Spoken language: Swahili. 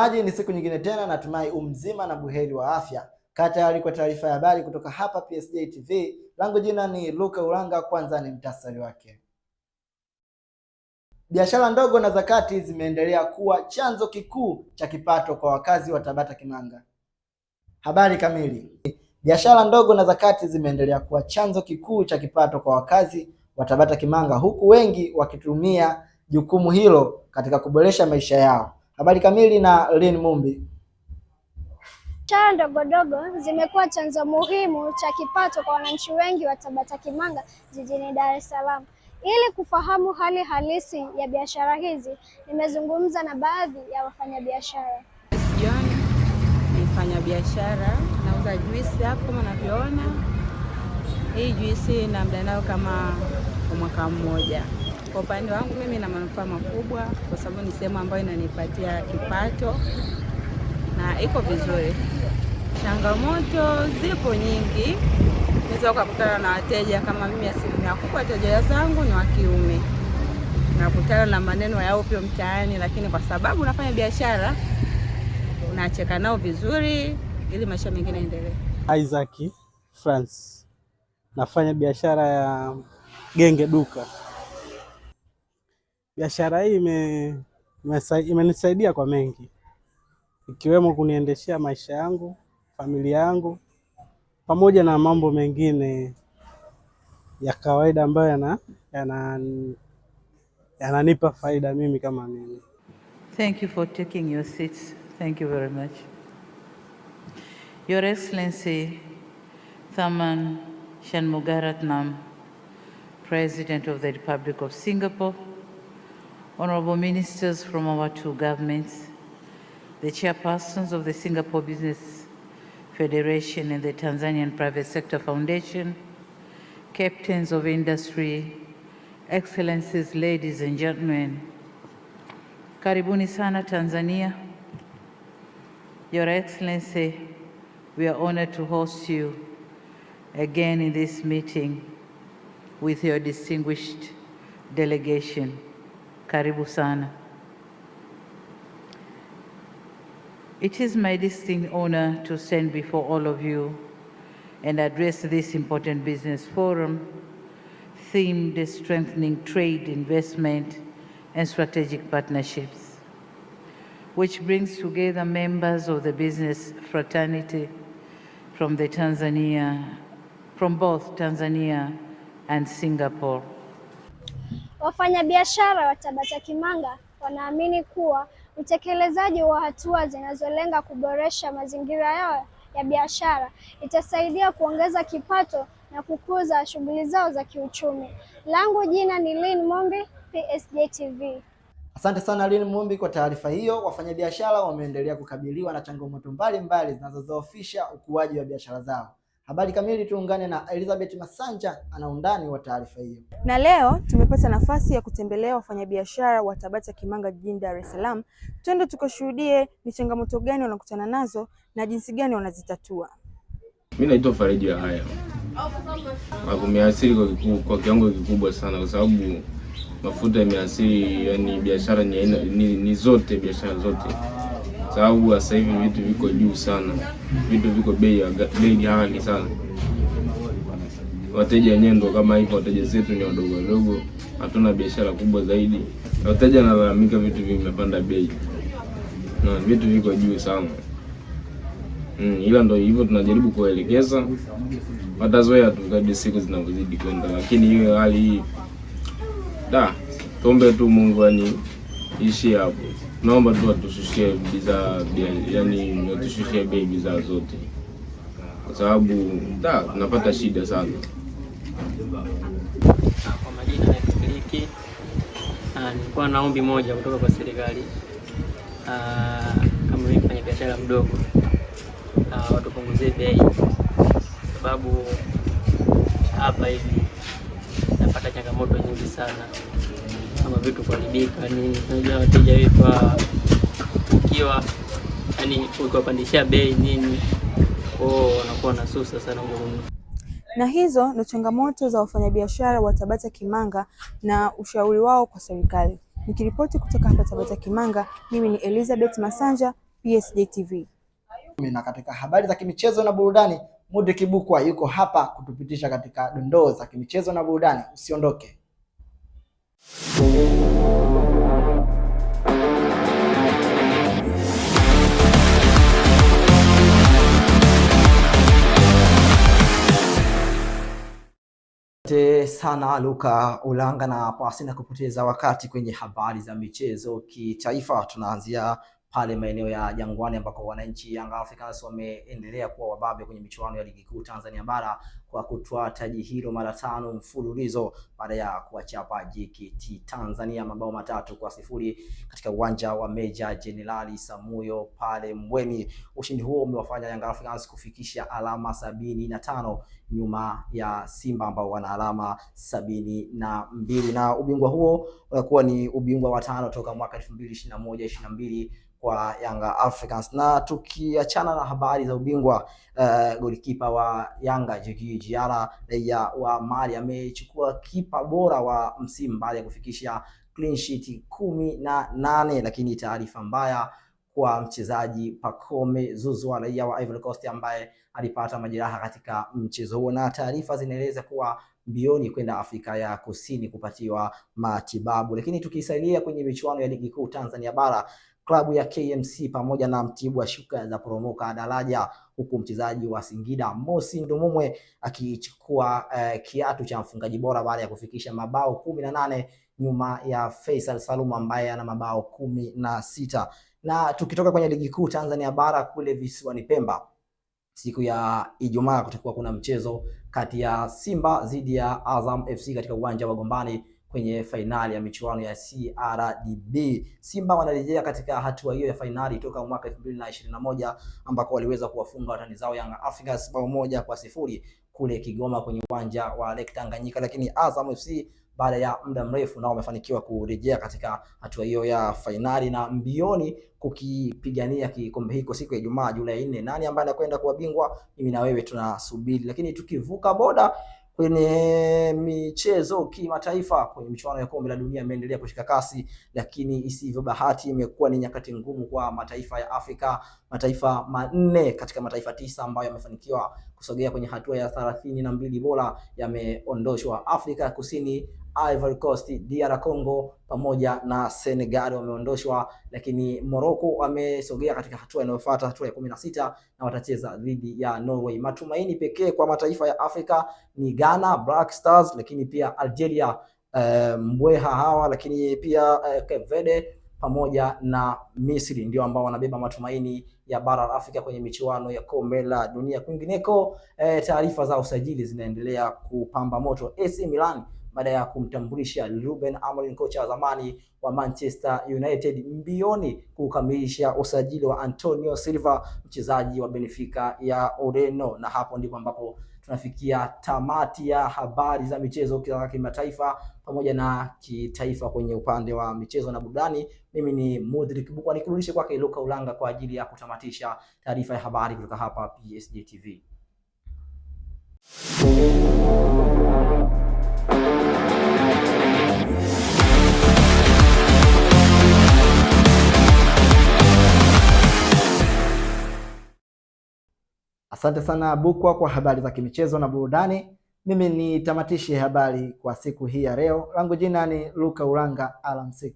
Mtazamaji, ni siku nyingine tena, natumai umzima na buheri wa afya. Kaa tayari kwa taarifa ya habari kutoka hapa PSJ TV. Langu jina ni Luka Ulanga. Kwanza ni mtasari wake. Biashara ndogo na zakati zimeendelea kuwa chanzo kikuu cha kipato kwa wakazi wa Tabata Kimanga. Habari kamili. Biashara ndogo na zakati zimeendelea kuwa chanzo kikuu cha kipato kwa wakazi wa Tabata Kimanga, huku wengi wakitumia jukumu hilo katika kuboresha maisha yao. Habari kamili na Lynn Mumbi. Biashara ndogo zimekuwa chanzo muhimu cha kipato kwa wananchi wengi wa Tabata Kimanga jijini Dar es Salaam. Ili kufahamu hali halisi ya biashara hizi, nimezungumza na baadhi ya wafanyabiashara. John ni mfanyabiashara, nauza juisi hapo kama unavyoona. Hii juisi na muda nao kama kwa mwaka mmoja. Kwa upande wangu mimi na manufaa makubwa kwa sababu ni sehemu ambayo inanipatia kipato na iko vizuri. Changamoto zipo nyingi. Naweza kukutana na wateja kama mimi, asilimia kubwa wateja zangu ni wa kiume. Nakutana na maneno ya ovyo mtaani, lakini kwa sababu nafanya biashara unacheka nao vizuri ili maisha mengine yaendelee. Isaac France. Nafanya biashara ya genge duka. Biashara hii imenisaidia kwa mengi, ikiwemo kuniendeshea maisha yangu, familia yangu, pamoja na mambo mengine ya kawaida ambayo yananipa faida mimi kama mimi. Thank you for taking your seats. Thank you very much. Your Excellency Tharman Shanmugaratnam, President of the Republic of Singapore, honorable ministers from our two governments, the chairpersons of the Singapore Business Federation and the Tanzanian Private Sector Foundation, captains of industry, excellencies, ladies and gentlemen, karibuni sana Tanzania. Your Excellency, we are honored to host you again in this meeting with your distinguished delegation. Karibu sana. It is my distinct honor to stand before all of you and address this important business forum themed strengthening trade, investment, and strategic partnerships, which brings together members of the business fraternity from both Tanzania and Singapore. Wafanyabiashara wa Tabata Kimanga wanaamini kuwa utekelezaji wa hatua zinazolenga kuboresha mazingira yao ya biashara itasaidia kuongeza kipato na kukuza shughuli zao za kiuchumi. Langu jina ni Lynn Mumbi, PSJ TV. Asante sana Lynn Mumbi kwa taarifa hiyo. Wafanyabiashara wameendelea kukabiliwa na changamoto mbalimbali zinazodhoofisha ukuaji wa biashara zao. Habari kamili, tuungane na Elizabeth Masanja ana undani wa taarifa hiyo. Na leo tumepata nafasi ya kutembelea wafanyabiashara wa Tabata Kimanga jijini Dar es Salaam. Twende tukashuhudie ni changamoto gani wanakutana nazo na jinsi gani wanazitatua. Mimi naitwa Faridi ya haya. Kumeathiri kwa kiwango kikubwa sana kwa sababu mafuta yameathiri, yani biashara ni zote, biashara zote. Sababu sasa hivi vitu viko juu sana. Vitu viko bei ghali sana. Wateja wenyewe ndo kama hivyo, wateja zetu ni wadogo wadogo. Hatuna biashara kubwa zaidi. Wateja wanalalamika vitu vimepanda bei. Na vitu viko juu sana. Ila ndo hivyo tunajaribu kuelekeza. Watazoea tu kadri siku zinavyozidi kwenda, lakini hiyo hali hii tuombe tu Mungu ishi hapo. Naomba tu atushushie bidhaa, yani atushushie bei bidhaa zote. Kwa sababu tunapata shida sana. Kwa majina ya Kiki, nilikuwa na ombi moja kutoka kwa serikali. Kama mimi mfanya biashara mdogo, watupunguzie bei. Sababu hapa hivi napata changamoto nyingi sana. Kama vitu kuharibika, unajua wateja wetu ukiwa ukiwapandishia bei nini, wanakuwa na susa sana ngumu. Na hizo ndo changamoto za wafanyabiashara wa Tabata Kimanga na ushauri wao kwa serikali. Nikiripoti kutoka hapa Tabata Kimanga, mimi ni Elizabeth Masanja, PSG TV. Na katika habari za kimichezo na burudani, Mudrik Kibukwa yuko hapa kutupitisha katika dondoo za kimichezo na burudani. Usiondoke. Asante sana Luka Ulanga, na pasi na kupoteza wakati kwenye habari za michezo kitaifa, tunaanzia pale maeneo ya Jangwani ambako wananchi Young Africans wameendelea kuwa wababe kwenye michuano ya ligi kuu Tanzania bara kwa kutwaa taji hilo mara 5 mfululizo baada ya kuwachapa JKT Tanzania mabao 3-0 katika uwanja wa Meja Jenerali Samuyo pale Mbweni. Ushindi huo umewafanya Young Africans kufikisha alama 75 nyuma ya Simba ambao wana alama 72, na ubingwa huo unakuwa ni ubingwa wa 5 toka mwaka 2021-22 kwa Young Africans. Na tukiachana na habari za ubingwa, golikipa wa Yanga Djigui Diarra wa Mali amechukua kipa bora wa msimu baada ya kufikisha clean sheet 18, lakini taarifa mbaya kwa mchezaji Pacome Zouzoua raia wa Ivory Coast ambaye alipata majeraha katika mchezo huo, na taarifa zinaeleza kuwa mbioni kwenda Afrika ya Kusini kupatiwa matibabu. Lakini tukisalia kwenye michuano ya ligi kuu Tanzania bara, klabu ya KMC pamoja na Mtibwa Sugar za poromoka daraja, huku mchezaji wa Singida Mosi Ndumumwe akichukua kiatu cha mfungaji bora baada ya kufikisha mabao 18 nyuma ya Faisal Salum ambaye ana mabao 16. Na tukitoka kwenye ligi kuu Tanzania bara, kule visiwani Pemba, siku ya Ijumaa kutakuwa kuna mchezo kati ya Simba dhidi ya Azam FC katika uwanja wa Gombani kwenye fainali ya michuano ya CRDB. Simba wanarejea katika hatua hiyo ya fainali toka mwaka 2021 ambako waliweza kuwafunga watani zao Young Africans bao 1-0 kule Kigoma kwenye uwanja wa Lake Tanganyika, lakini Azam FC baada ya muda mrefu nao wamefanikiwa kurejea katika hatua hiyo ya fainali na mbioni kukipigania kikombe hiko siku ya Ijumaa Julai 4. Nani ambaye anakwenda kuwa bingwa? Mimi na wewe tunasubiri. Lakini tukivuka boda kwenye michezo kimataifa, kwenye michuano ya kombe la dunia imeendelea kushika kasi, lakini isivyo bahati imekuwa ni nyakati ngumu kwa mataifa ya Afrika. Mataifa 4 katika mataifa 9 ambayo yamefanikiwa kusogea kwenye hatua ya 32 bora yameondoshwa. Afrika Kusini, Ivory Coast, DR Congo pamoja na Senegal wameondoshwa, lakini Morocco wamesogea katika hatua inayofuata, hatua ya 16, na watacheza dhidi ya Norway. Matumaini pekee kwa mataifa ya Afrika ni Ghana, Black Stars, lakini pia Algeria, Mbweha hawa, lakini pia Cape Verde pamoja na Misri ndio ambao wanabeba matumaini ya bara la Afrika kwenye michuano ya kombe la dunia. Kwingineko, taarifa za usajili zinaendelea kupamba moto. AC Milan baada ya kumtambulisha Ruben Amorim, kocha wa zamani wa Manchester United, mbioni kukamilisha usajili wa Antonio Silva, mchezaji wa Benfica ya Ureno. Na hapo ndipo ambapo tunafikia tamati ya habari za michezo za kimataifa pamoja na kitaifa kwenye upande wa michezo na burudani. Mimi ni Mudrik Kibukwa, nikurudishe kwake Luka Ulanga kwa ajili ya kutamatisha taarifa ya habari kutoka hapa PSG TV. Asante sana Bukwa kwa habari za kimichezo na burudani. Mimi ni tamatishe habari kwa siku hii ya leo. Langu jina ni Luka Ulanga. Alamsik.